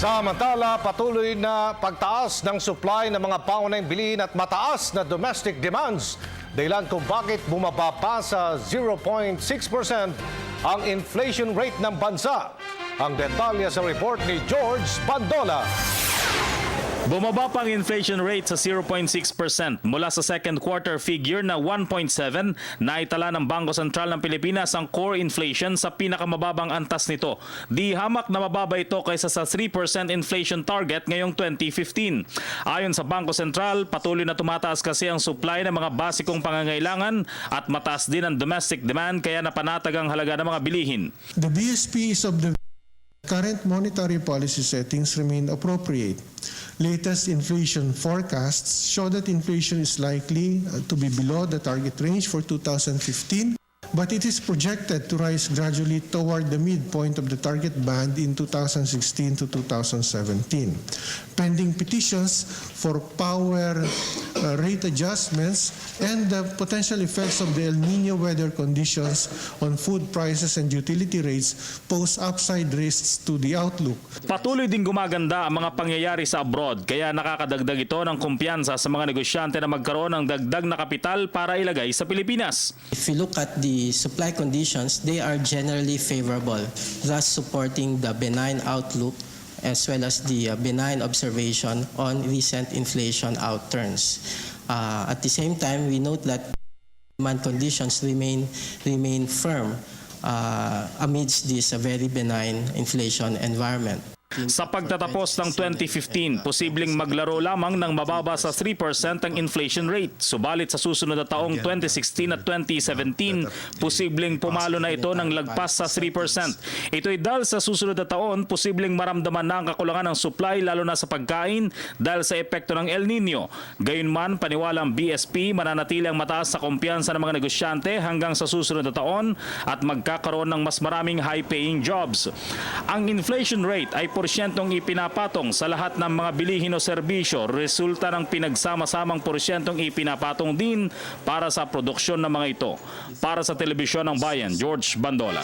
Samantala, patuloy na pagtaas ng supply ng mga pangunahing bilihin at mataas na domestic demands. Dahilan kung bakit bumaba pa sa 0.6% ang inflation rate ng bansa. Ang detalye sa report ni George Bandola. Bumaba pa ang inflation rate sa 0.6% mula sa second quarter figure na 1.7 na itala ng Bangko Sentral ng Pilipinas ang core inflation sa pinakamababang antas nito. Di hamak na mababa ito kaysa sa 3% inflation target ngayong 2015. Ayon sa Bangko Sentral, patuloy na tumataas kasi ang supply ng mga basikong pangangailangan at mataas din ang domestic demand kaya napanatag ang halaga ng mga bilihin. The BSP is of the current monetary policy settings remain appropriate. Latest inflation forecasts show that inflation is likely to be below the target range for 2015, but it is projected to rise gradually toward the midpoint of the target band in 2016 to 2017. Pending petitions for power rate adjustments and the potential effects of the El Nino weather conditions on food prices and utility rates pose upside risks to the outlook. Patuloy din gumaganda ang mga pangyayari sa abroad kaya nakakadagdag ito ng kumpiyansa sa mga negosyante na magkaroon ng dagdag na kapital para ilagay sa Pilipinas. If you look at the supply conditions, they are generally favorable, thus supporting the benign outlook as well as the benign observation on recent inflation outturns. At the same time, we note that demand conditions remain firm amidst this very benign inflation environment. Sa pagtatapos ng 2015, posibleng maglaro lamang ng mababa sa 3% ang inflation rate. Subalit sa susunod na taong 2016 at 2017, posibleng pumalo na ito ng lagpas sa 3%. Ito'y dahil sa susunod na taon, posibleng maramdaman na ang kakulangan ng supply lalo na sa pagkain dahil sa epekto ng El Nino. Gayunman, paniwala ang BSP, mananatili ang mataas sa kumpiyansa ng mga negosyante hanggang sa susunod na taon at magkakaroon ng mas maraming high-paying jobs. Ang inflation rate ay porsyentong ipinapatong sa lahat ng mga bilihin o serbisyo, resulta ng pinagsama-samang porsyentong ipinapatong din para sa produksyon ng mga ito. Para sa Telebisyon ng Bayan, George Bandola.